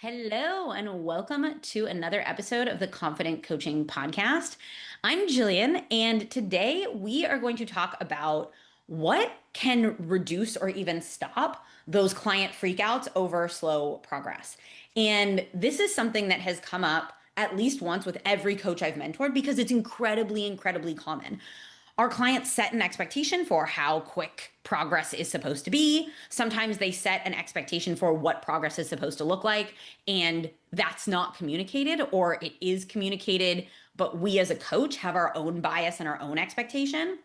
Hello, and welcome to another episode of the Confident Coaching Podcast. I'm Jillian, and today we are going to talk about what can reduce or even stop those client freakouts over slow progress. And this is something that has come up at least once with every coach I've mentored because it's incredibly common. Our clients set an expectation for how quick progress is supposed to be. Sometimes they set an expectation for what progress is supposed to look like, and that's not communicated, or it is communicated, but we as a coach have our own bias and our own expectation.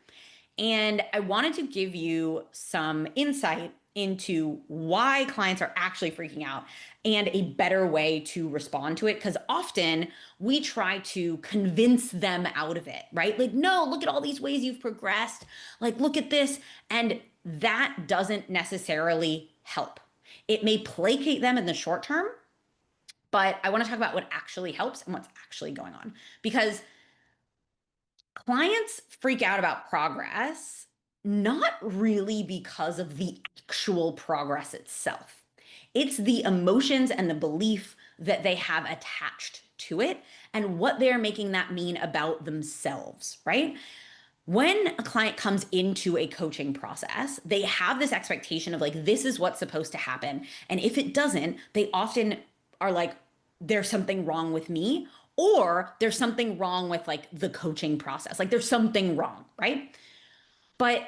And I wanted to give you some insight into why clients are actually freaking out and a better way to respond to it. Because often we try to convince them out of it, right? Like, no, look at all these ways you've progressed. Like, look at this. And that doesn't necessarily help. It may placate them in the short term, but I want to talk about what actually helps and what's actually going on. Because clients freak out about progress, not really because of the actual progress itself. It's the emotions and the belief that they have attached to it and what they're making that mean about themselves, right? When a client comes into a coaching process, they have this expectation of like, this is what's supposed to happen. And if it doesn't, they often are like, there's something wrong with me, or there's something wrong with like the coaching process. Like there's something wrong, right? But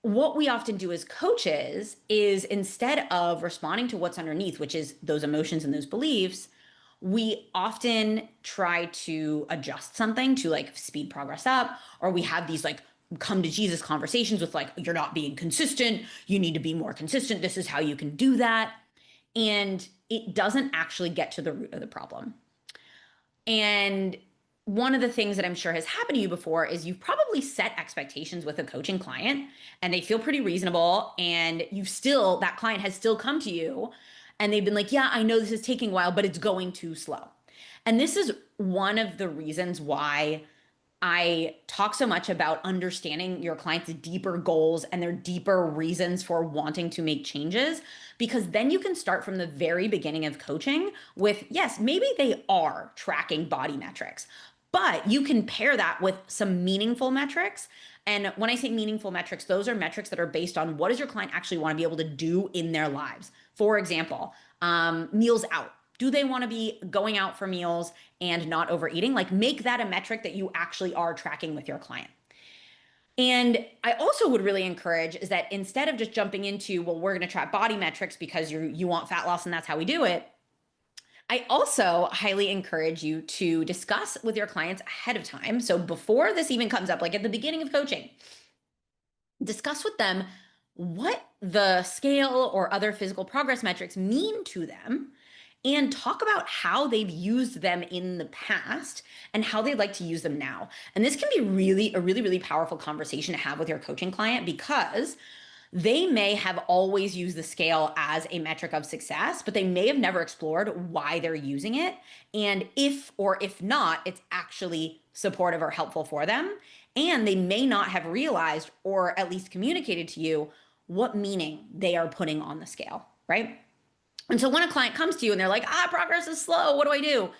what we often do as coaches is instead of responding to what's underneath, which is those emotions and those beliefs, we often try to adjust something to like speed progress up, or we have these like come to Jesus conversations with like, you're not being consistent. You need to be more consistent. This is how you can do that. And it doesn't actually get to the root of the problem. And one of the things that I'm sure has happened to you before is you've probably set expectations with a coaching client and they feel pretty reasonable. And you've still, that client has still come to you and they've been like, yeah, I know this is taking a while, but it's going too slow. And this is one of the reasons why I talk so much about understanding your clients' deeper goals and their deeper reasons for wanting to make changes, because then you can start from the very beginning of coaching with, yes, maybe they are tracking body metrics, but you can pair that with some meaningful metrics. And when I say meaningful metrics, those are metrics that are based on what does your client actually want to be able to do in their lives. For example, meals out. Do they want to be going out for meals and not overeating? Like make that a metric that you actually are tracking with your client. And I also would really encourage is that instead of just jumping into, well, we're going to track body metrics because you want fat loss and that's how we do it. I also highly encourage you to discuss with your clients ahead of time. So before this even comes up, like at the beginning of coaching, discuss with them what the scale or other physical progress metrics mean to them and talk about how they've used them in the past and how they'd like to use them now. And this can be really powerful conversation to have with your coaching client because they may have always used the scale as a metric of success, but they may have never explored why they're using it. And if or if not, it's actually supportive or helpful for them. And they may not have realized or at least communicated to you what meaning they are putting on the scale, right? And so when a client comes to you and they're like, progress is slow, what do I do?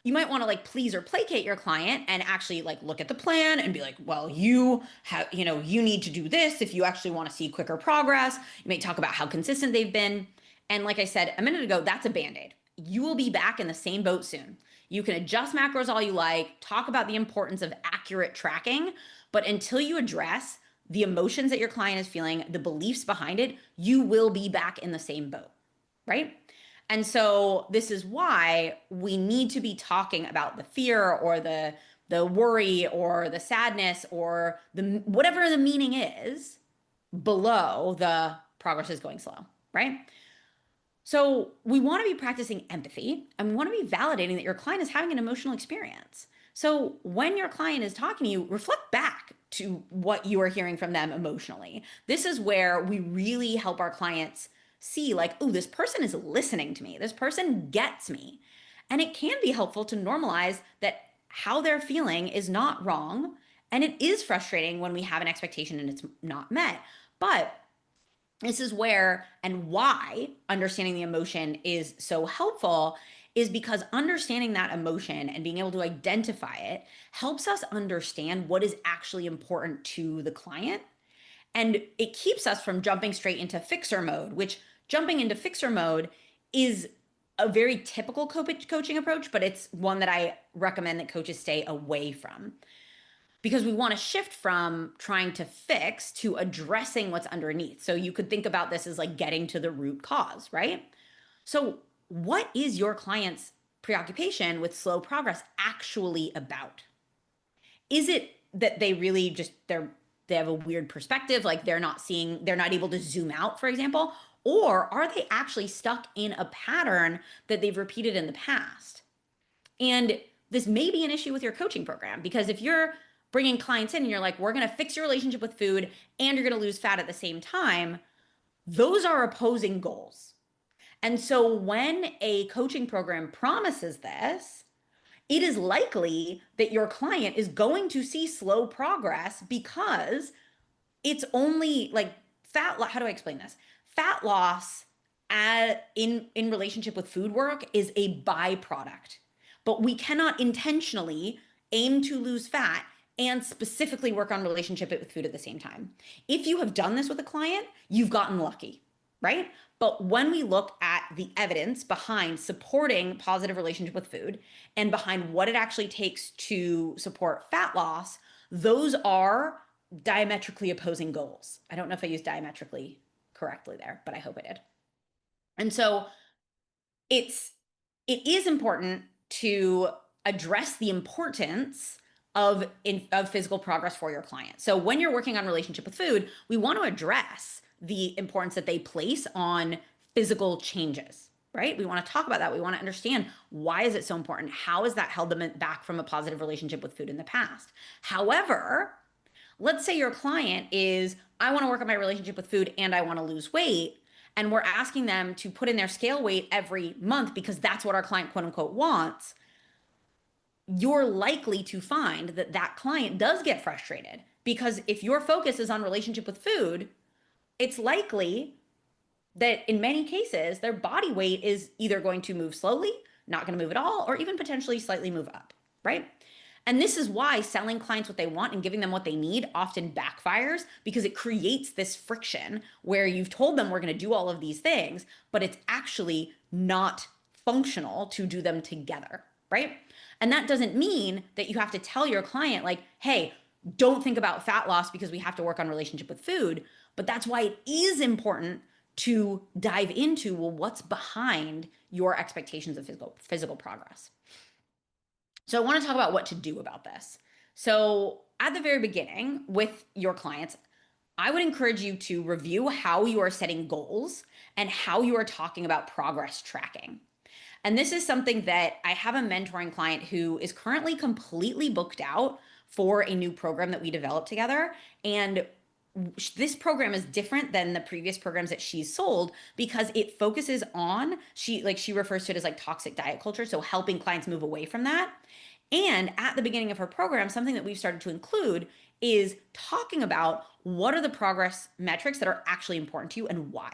You might want to like please or placate your client and actually like look at the plan and be like, well, you have, you need to do this if you actually want to see quicker progress. You may talk about how consistent they've been. And like I said a minute ago, that's a band-aid. You will be back in the same boat soon. You can adjust macros all you like, talk about the importance of accurate tracking, but until you address the emotions that your client is feeling, the beliefs behind it, you will be back in the same boat, right? And so this is why we need to be talking about the fear or the worry or the sadness or the whatever the meaning is below the progress is going slow, right? So we want to be practicing empathy and we want to be validating that your client is having an emotional experience. So when your client is talking to you, reflect back to what you are hearing from them emotionally. This is where we really help our clients see like, oh, this person is listening to me. This person gets me. And it can be helpful to normalize that how they're feeling is not wrong. And it is frustrating when we have an expectation and it's not met. But This is where and why understanding the emotion is so helpful is because understanding that emotion and being able to identify it helps us understand what is actually important to the client. And it keeps us from jumping straight into fixer mode, which jumping into fixer mode is a very typical coaching approach, but it's one that I recommend that coaches stay away from because we want to shift from trying to fix to addressing what's underneath. So you could think about this as like getting to the root cause, right? So, what is your client's preoccupation with slow progress actually about? Is it that they really just they have a weird perspective, like they're not able to zoom out, for example, or are they actually stuck in a pattern that they've repeated in the past? And this may be an issue with your coaching program because if you're bringing clients in and you're like, we're going to fix your relationship with food and you're going to lose fat at the same time, those are opposing goals. And so when a coaching program promises this, it is likely that your client is going to see slow progress because it's only like how do I explain this? Fat loss in relationship with food work is a byproduct. But we cannot intentionally aim to lose fat and specifically work on relationship with food at the same time. If you have done this with a client, you've gotten lucky, right? But when we look at the evidence behind supporting positive relationship with food and behind what it actually takes to support fat loss, those are diametrically opposing goals. I don't know if I used diametrically correctly there, but I hope I did. And so it is important to address the importance of physical progress for your client. So when you're working on relationship with food, we want to address the importance that they place on physical changes, right? We want to talk about that. We want to understand why is it so important? How has that held them back from a positive relationship with food in the past? However, let's say your client is, I want to work on my relationship with food and I want to lose weight. And we're asking them to put in their scale weight every month because that's what our client, quote unquote, wants. You're likely to find that that client does get frustrated because if your focus is on relationship with food, it's likely that in many cases, their body weight is either going to move slowly, not going to move at all, or even potentially slightly move up, right? And this is why selling clients what they want and giving them what they need often backfires because it creates this friction where you've told them we're going to do all of these things, but it's actually not functional to do them together, right? And that doesn't mean that you have to tell your client, like, hey, don't think about fat loss because we have to work on relationship with food. But that's why it is important to dive into, well, what's behind your expectations of physical progress. So I want to talk about what to do about this. So at the very beginning with your clients, I would encourage you to review how you are setting goals and how you are talking about progress tracking. And this is something that I have a mentoring client who is currently completely booked out for a new program that we developed together. And this program is different than the previous programs that she's sold because it focuses on she refers to it as like toxic diet culture, so helping clients move away from that. And at the beginning of her program, something that we've started to include is talking about what are the progress metrics that are actually important to you and why.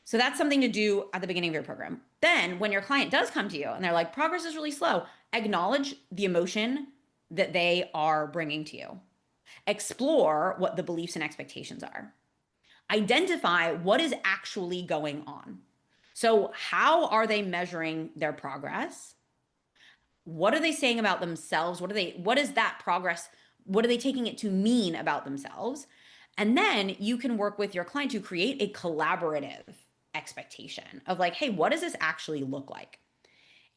So that's something to do at the beginning of your program. Then when your client does come to you and they're like, progress is really slow, acknowledge the emotion that they are bringing to you. Explore what the beliefs and expectations are. Identify what is actually going on. So how are they measuring their progress? What are they saying about themselves? What is that progress? What are they taking it to mean about themselves? And then you can work with your client to create a collaborative expectation of like, hey, what does this actually look like?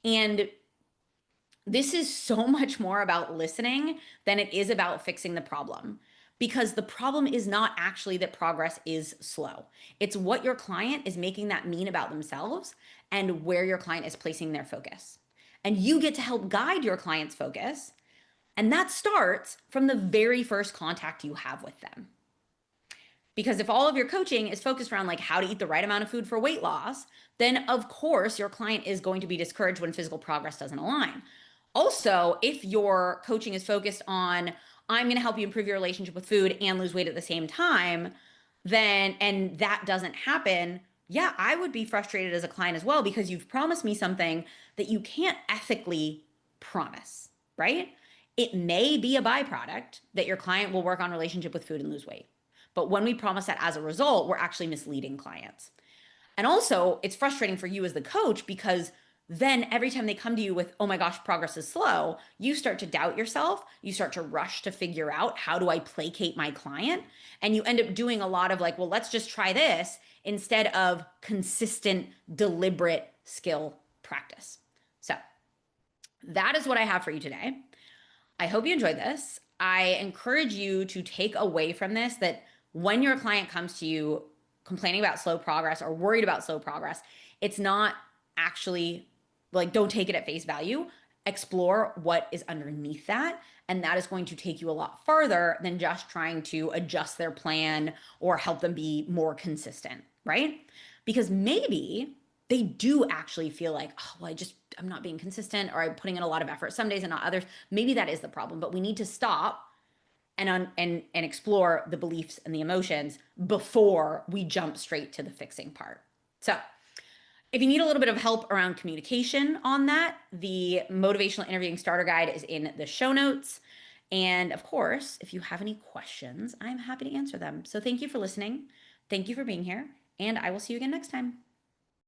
And this is so much more about listening than it is about fixing the problem. Because the problem is not actually that progress is slow. It's what your client is making that mean about themselves and where your client is placing their focus. And you get to help guide your client's focus. And that starts from the very first contact you have with them. Because if all of your coaching is focused around like how to eat the right amount of food for weight loss, then of course your client is going to be discouraged when physical progress doesn't align. Also, if your coaching is focused on, I'm going to help you improve your relationship with food and lose weight at the same time, then, and that doesn't happen, yeah, I would be frustrated as a client as well because you've promised me something that you can't ethically promise, right? It may be a byproduct that your client will work on relationship with food and lose weight. But when we promise that as a result, we're actually misleading clients. And also, it's frustrating for you as the coach because then every time they come to you with, oh my gosh, progress is slow, you start to doubt yourself. You start to rush to figure out, how do I placate my client? And you end up doing a lot of like, well, let's just try this instead of consistent, deliberate skill practice. So that is what I have for you today. I hope you enjoyed this. I encourage you to take away from this that when your client comes to you complaining about slow progress or worried about slow progress, it's not actually like, don't take it at face value. Explore what is underneath that. And that is going to take you a lot farther than just trying to adjust their plan or help them be more consistent, right? Because maybe they do actually feel like, oh, well, I'm not being consistent, or I'm putting in a lot of effort some days and not others. Maybe that is the problem, but we need to stop and explore the beliefs and the emotions before we jump straight to the fixing part. So, if you need a little bit of help around communication on that, the Motivational Interviewing Starter Guide is in the show notes. And of course, if you have any questions, I'm happy to answer them. So, thank you for listening. Thank you for being here, and I will see you again next time.